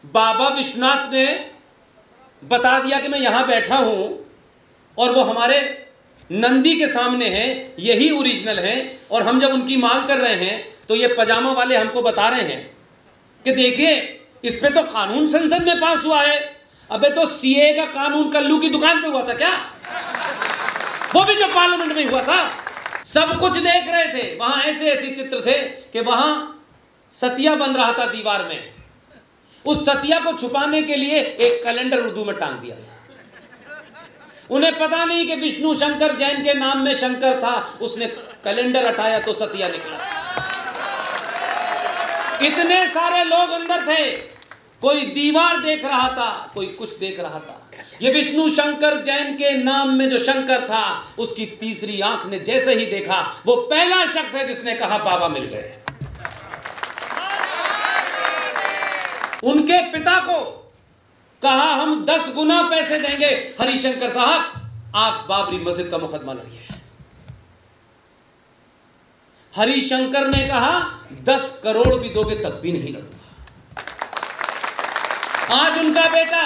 बाबा विश्वनाथ ने बता दिया कि मैं यहां बैठा हूं और वो हमारे नंदी के सामने हैं, यही ओरिजिनल हैं। और हम जब उनकी मांग कर रहे हैं तो ये पजामा वाले हमको बता रहे हैं कि देखिए इस पे तो कानून संसद में पास हुआ है। अबे तो सीए का कानून कल्लू की दुकान पे हुआ था क्या? वो भी तो पार्लियामेंट में हुआ था। सब कुछ देख रहे थे, वहां ऐसे ऐसे चित्र थे कि वहां सतिया बन रहा था दीवार में। उस सतिया को छुपाने के लिए एक कैलेंडर उर्दू में टांग दिया था। उन्हें पता नहीं कि विष्णु शंकर जैन के नाम में शंकर था, उसने कैलेंडर हटाया तो सतिया निकला। इतने सारे लोग अंदर थे, कोई दीवार देख रहा था, कोई कुछ देख रहा था। ये विष्णु शंकर जैन के नाम में जो शंकर था, उसकी तीसरी आंख ने जैसे ही देखा, वो पहला शख्स है जिसने कहा बाबा मिल गए। उनके पिता को कहा हम 10 गुना पैसे देंगे, हरिशंकर साहब आप बाबरी मस्जिद का मुकदमा लड़िए। हरिशंकर ने कहा 10 करोड़ भी दोगे तब भी नहीं लड़ूंगा। आज उनका बेटा,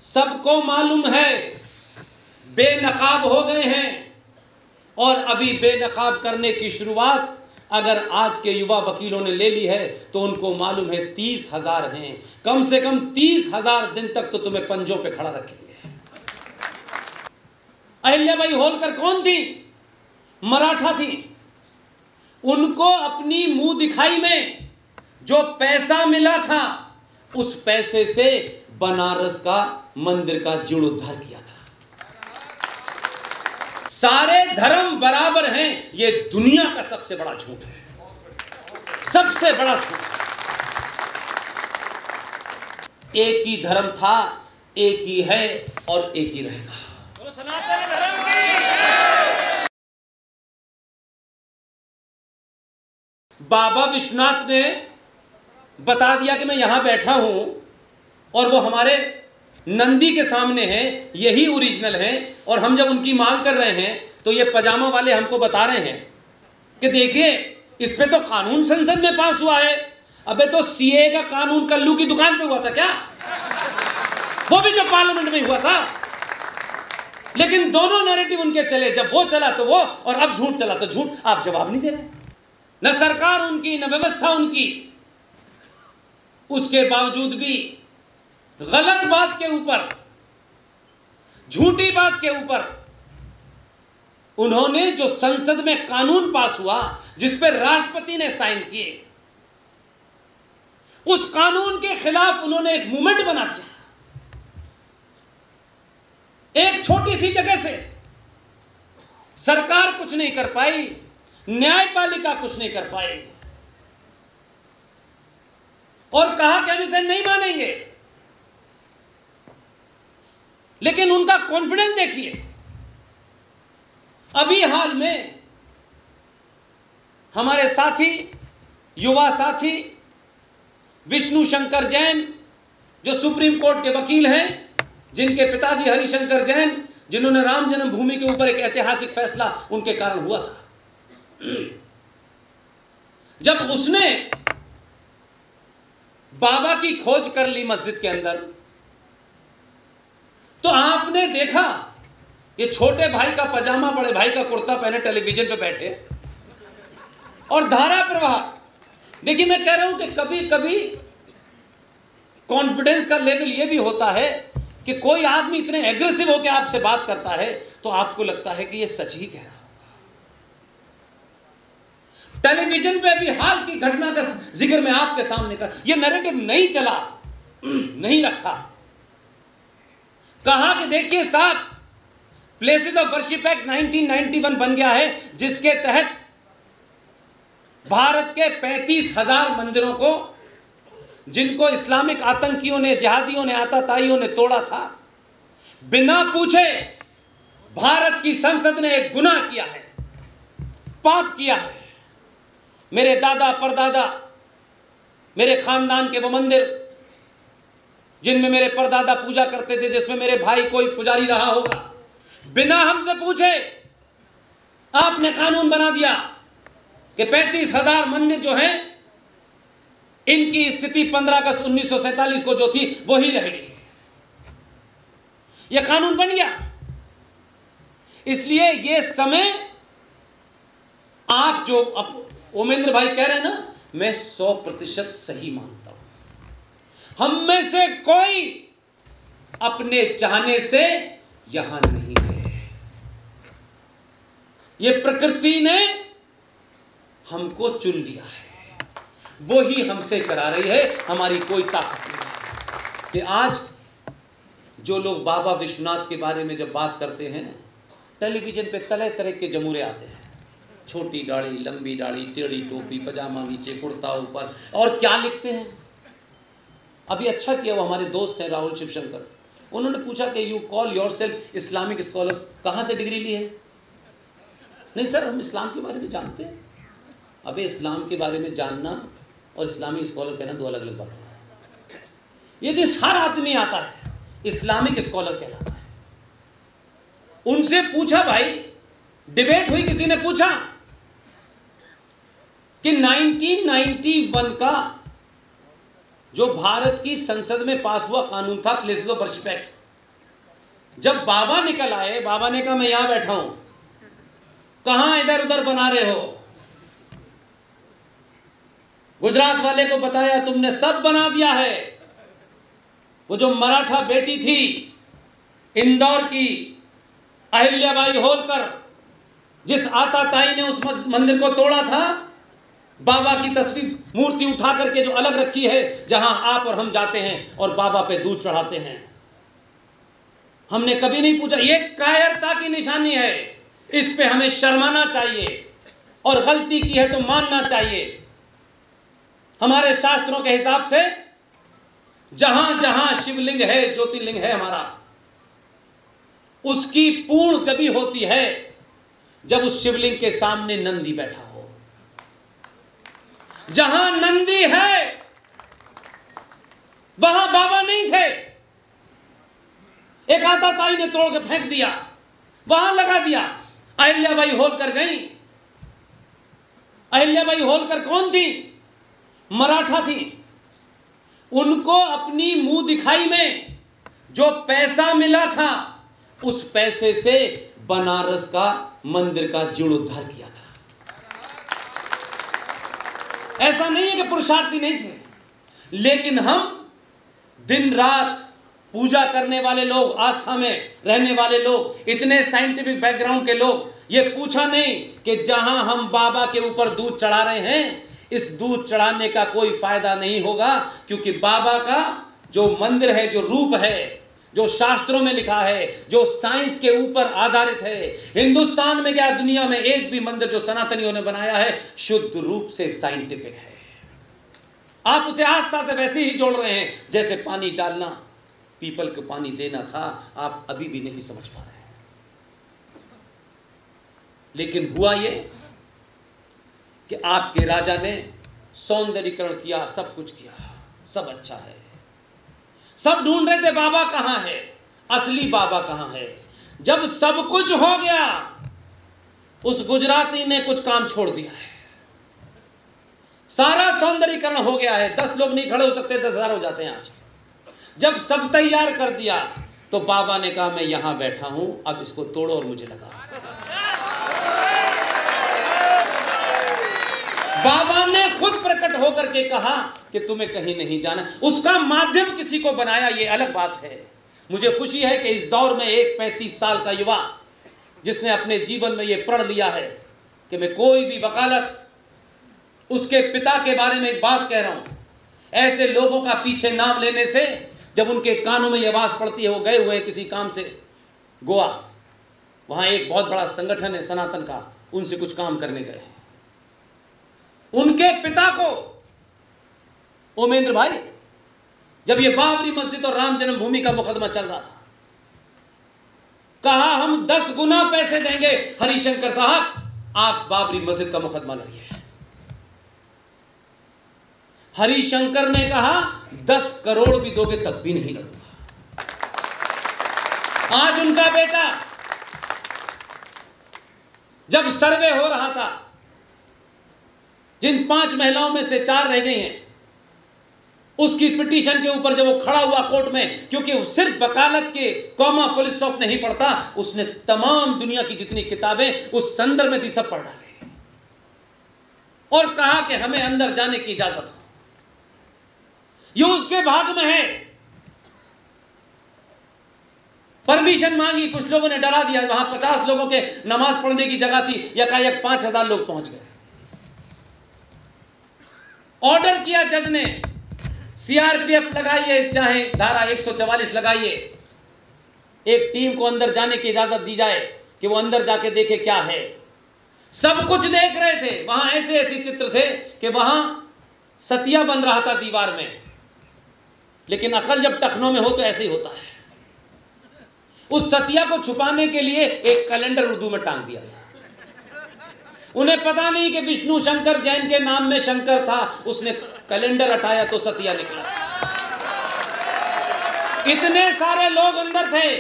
सबको मालूम है, बेनकाब हो गए हैं और अभी बेनकाब करने की शुरुआत अगर आज के युवा वकीलों ने ले ली है तो उनको मालूम है 30,000 हैं। कम से कम 30,000 दिन तक तो तुम्हें पंजों पे खड़ा रखेंगे। अहिल्याबाई होलकर कौन थी? मराठा थी। उनको अपनी मुंह दिखाई में जो पैसा मिला था, उस पैसे से बनारस का मंदिर का जीर्णोद्धार किया था। सारे धर्म बराबर हैं, ये दुनिया का सबसे बड़ा झूठ है, सबसे बड़ा झूठ। एक ही धर्म था, एक ही है और एक ही रहेगा। वो सनातन धर्म की। बाबा विश्वनाथ ने बता दिया कि मैं यहां बैठा हूं और वो हमारे नंदी के सामने हैं, यही ओरिजिनल हैं। और हम जब उनकी मांग कर रहे हैं तो ये पजामा वाले हमको बता रहे हैं कि देखिए इस पे तो कानून संसद में पास हुआ है। अबे तो सीए का कानून कल्लू की दुकान पे हुआ था क्या? वो भी तो पार्लियामेंट में हुआ था। लेकिन दोनों नैरेटिव उनके चले, जब वो चला तो वो, और अब झूठ चला तो झूठ। आप जवाब नहीं दे रहे, न सरकार उनकी, न व्यवस्था उनकी। उसके बावजूद भी गलत बात के ऊपर, झूठी बात के ऊपर उन्होंने जो संसद में कानून पास हुआ, जिस पर राष्ट्रपति ने साइन किए, उस कानून के खिलाफ उन्होंने एक मूवमेंट बना दिया। एक छोटी सी जगह से सरकार कुछ नहीं कर पाई, न्यायपालिका कुछ नहीं कर पाई, और कहा कि हम इसे नहीं मानेंगे। लेकिन उनका कॉन्फिडेंस देखिए। अभी हाल में हमारे साथी, युवा साथी विष्णु शंकर जैन, जो सुप्रीम कोर्ट के वकील हैं, जिनके पिताजी हरिशंकर जैन, जिन्होंने राम जन्मभूमि के ऊपर एक ऐतिहासिक फैसला उनके कारण हुआ था, जब उसने बाबा की खोज कर ली मस्जिद के अंदर, तो आपने देखा ये छोटे भाई का पजामा, बड़े भाई का कुर्ता पहने टेलीविजन पे बैठे और धारा प्रवाह। देखिए मैं कह रहा हूं कि कभी कभी कॉन्फिडेंस का लेवल ये भी होता है कि कोई आदमी इतने एग्रेसिव होकर आपसे बात करता है तो आपको लगता है कि ये सच ही कह रहा है। टेलीविजन पे भी हाल की घटना का जिक्र मैं आपके सामने कर, ये नैरेटिव नहीं चला, नहीं रखा। कहा कि देखिए साहब, प्लेसेस ऑफ वर्शिप एक्ट 1991 बन गया है, जिसके तहत भारत के 35,000 मंदिरों को, जिनको इस्लामिक आतंकियों ने, जिहादियों ने, आताताइयों ने तोड़ा था, बिना पूछे भारत की संसद ने एक गुनाह किया है, पाप किया है। मेरे दादा परदादा, मेरे खानदान के वो मंदिर जिनमें मेरे परदादा पूजा करते थे, जिसमें मेरे भाई कोई पुजारी रहा होगा, बिना हमसे पूछे आपने कानून बना दिया कि 35,000 मंदिर जो हैं इनकी स्थिति 15 अगस्त 1947 को जो थी वही रहेगी। यह कानून बन गया। इसलिए यह समय, आप जो ओमेंद्र भाई कह रहे हैं ना, मैं 100% सही मानता हूं। हम में से कोई अपने चाहने से यहां नहीं है। यह प्रकृति ने हमको चुन लिया है, वो ही हमसे करा रही है, हमारी कोई ताकत नहीं। कि आज जो लोग बाबा विश्वनाथ के बारे में जब बात करते हैं, टेलीविजन पे तरह तरह के जमूरे आते हैं, छोटी दाढ़ी, लंबी दाढ़ी, टेढ़ी टोपी, पजामा नीचे, कुर्ता ऊपर, और क्या लिखते हैं। अभी अच्छा किया, वो हमारे दोस्त हैं राहुल शिवशंकर, उन्होंने पूछा कि you call yourself Islamic scholar, कहाँ से डिग्री ली है? नहीं सर, हम इस्लाम के बारे में जानते हैं। अबे इस्लाम के बारे में जानना और इस्लामिक स्कॉलर कहना दो अलग अलग बातें हैं। यदि हर आदमी आता है इस्लामिक स्कॉलर कहलाता है। उनसे पूछा, भाई डिबेट हुई, किसी ने पूछा कि 1991 का जो भारत की संसद में पास हुआ कानून था प्लेसेस ऑफ वर्शिप एक्ट, जब बाबा निकल आए, बाबा ने कहा मैं यहां बैठा हूं, कहां इधर उधर बना रहे हो? गुजरात वाले को बताया, तुमने सब बना दिया है। वो जो मराठा बेटी थी इंदौर की अहिल्याबाई होलकर, जिस आताताई ने उस मंदिर को तोड़ा था, बाबा की तस्वीर मूर्ति उठा करके जो अलग रखी है, जहां आप और हम जाते हैं और बाबा पे दूध चढ़ाते हैं, हमने कभी नहीं पूछा। ये कायरता की निशानी है, इस पे हमें शर्माना चाहिए और गलती की है तो मानना चाहिए। हमारे शास्त्रों के हिसाब से जहां जहां शिवलिंग है, ज्योतिर्लिंग है हमारा, उसकी पूर्ण तभी होती है जब उस शिवलिंग के सामने नंदी बैठा हो। जहां नंदी है वहां बाबा नहीं थे। एक आताताई ने तोड़ के फेंक दिया, वहां लगा दिया। अहिल्याबाई होलकर गई। अहिल्याबाई होलकर कौन थी? मराठा थी। उनको अपनी मुंह दिखाई में जो पैसा मिला था, उस पैसे से बनारस का मंदिर का जीर्णोद्धार किया था। ऐसा नहीं है कि पुरुषार्थी नहीं थे, लेकिन हम दिन रात पूजा करने वाले लोग, आस्था में रहने वाले लोग, इतने साइंटिफिक बैकग्राउंड के लोग, ये पूछा नहीं कि जहां हम बाबा के ऊपर दूध चढ़ा रहे हैं, इस दूध चढ़ाने का कोई फायदा नहीं होगा, क्योंकि बाबा का जो मंदिर है, जो रूप है, जो शास्त्रों में लिखा है, जो साइंस के ऊपर आधारित है, हिंदुस्तान में क्या दुनिया में एक भी मंदिर जो सनातनियों ने बनाया है, शुद्ध रूप से साइंटिफिक है। आप उसे आस्था से वैसे ही जोड़ रहे हैं जैसे पानी डालना, पीपल को पानी देना था। आप अभी भी नहीं समझ पा रहे हैं। लेकिन हुआ ये कि आपके राजा ने सौंदर्यीकरण किया, सब कुछ किया, सब अच्छा है। सब ढूंढ रहे थे बाबा कहां है, असली बाबा कहां है। जब सब कुछ हो गया, उस गुजराती ने कुछ काम छोड़ दिया है। सारा सौंदर्यीकरण हो गया है, 10 लोग नहीं खड़े हो सकते, 10,000 हो जाते हैं आज। जब सब तैयार कर दिया तो बाबा ने कहा मैं यहां बैठा हूं, अब इसको तोड़ो और मुझे लगा। बाबा ने खुद प्रकट होकर के कहा कि तुम्हें कहीं नहीं जाना। उसका माध्यम किसी को बनाया, ये अलग बात है। मुझे खुशी है कि इस दौर में एक 35 साल का युवा जिसने अपने जीवन में यह प्रण लिया है कि मैं कोई भी वकालत, उसके पिता के बारे में एक बात कह रहा हूं, ऐसे लोगों का पीछे नाम लेने से जब उनके कानों में यह आवाज पड़ती है, वो गए हुए हैं किसी काम से गोवा, वहां एक बहुत बड़ा संगठन है सनातन का, उनसे कुछ काम करने गए हैं। उनके पिता को, ओमेंद्र भाई, जब ये बाबरी मस्जिद और राम जन्मभूमि का मुकदमा चल रहा था, कहा हम 10 गुना पैसे देंगे हरिशंकर साहब, आप बाबरी मस्जिद का मुकदमा लड़िए। हरिशंकर ने कहा 10 करोड़ भी दोगे तब भी नहीं लड़ूंगा। आज उनका बेटा जब सर्वे हो रहा था, जिन 5 महिलाओं में से 4 रह गई हैं, उसकी पिटीशन के ऊपर जब वो खड़ा हुआ कोर्ट में, क्योंकि वो सिर्फ वकालत के कॉमा फुल स्टॉप नहीं पढ़ता, उसने तमाम दुनिया की जितनी किताबें उस संदर्भ में थी सब पढ़ डाली और कहा कि हमें अंदर जाने की इजाजत हो। ये उसके भाग में है। परमिशन मांगी, कुछ लोगों ने डरा दिया। वहां 50 लोगों के नमाज पढ़ने की जगह थी, यकायक 5000 लोग पहुंच गए। ऑर्डर किया जज ने, सीआरपीएफ लगाइए, चाहे धारा 144 लगाइए, एक टीम को अंदर जाने की इजाजत दी जाए कि वो अंदर जाके देखे क्या है। सब कुछ देख रहे थे। वहां ऐसे ऐसे चित्र थे कि वहां सतिया बन रहा था दीवार में, लेकिन अकल जब टखनों में हो तो ऐसे ही होता है। उस सतिया को छुपाने के लिए एक कैलेंडर उर्दू में टांग दिया था। उन्हें पता नहीं कि विष्णु शंकर जैन के नाम में शंकर था। उसने कैलेंडर हटाया तो सतिया निकला। इतने सारे लोग अंदर थे,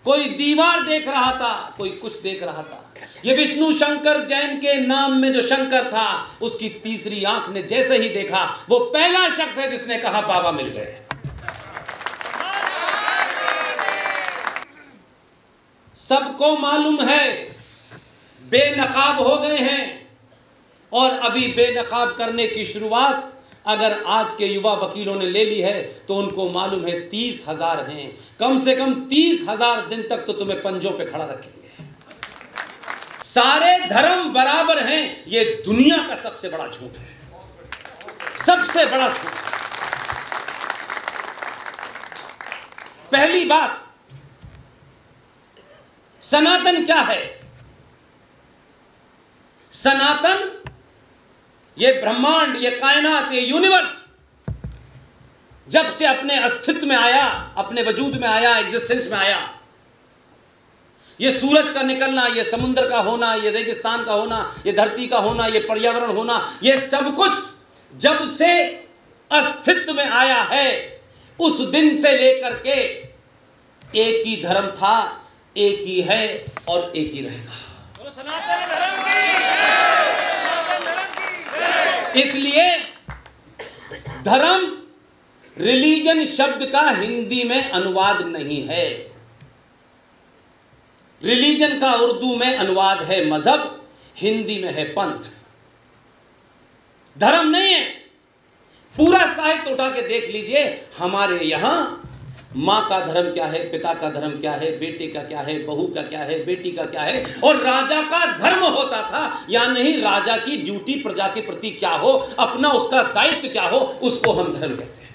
कोई दीवार देख रहा था, कोई कुछ देख रहा था। ये विष्णु शंकर जैन के नाम में जो शंकर था, उसकी तीसरी आंख ने जैसे ही देखा, वो पहला शख्स है जिसने कहा बाबा मिल गए। सबको मालूम है बेनकाब हो गए हैं, और अभी बेनकाब करने की शुरुआत अगर आज के युवा वकीलों ने ले ली है तो उनको मालूम है 30,000 हैं। कम से कम 30,000 दिन तक तो तुम्हें पंजों पे खड़ा रखेंगे। सारे धर्म बराबर हैं, ये दुनिया का सबसे बड़ा झूठ है, सबसे बड़ा झूठ। पहली बात, सनातन क्या है? सनातन, ये ब्रह्मांड, ये कायनात, ये यूनिवर्स जब से अपने अस्तित्व में आया, अपने वजूद में आया, एग्जिस्टेंस में आया, ये सूरज का निकलना, ये समुद्र का होना, ये रेगिस्तान का होना, ये धरती का होना, ये पर्यावरण होना, ये सब कुछ जब से अस्तित्व में आया है, उस दिन से लेकर के एक ही धर्म था, एक ही है और एक ही रहेगा। इसलिए धर्म रिलीजन शब्द का हिंदी में अनुवाद नहीं है। रिलीजन का उर्दू में अनुवाद है मजहब, हिंदी में है पंथ। धर्म नहीं है। पूरा साहित्य उठा के देख लीजिए, हमारे यहां मां का धर्म क्या है, पिता का धर्म क्या है, बेटे का क्या है, बहू का क्या है, बेटी का क्या है, और राजा का धर्म होता था या नहीं, राजा की ड्यूटी प्रजा के प्रति क्या हो, अपना उसका दायित्व क्या हो, उसको हम धर्म कहते हैं।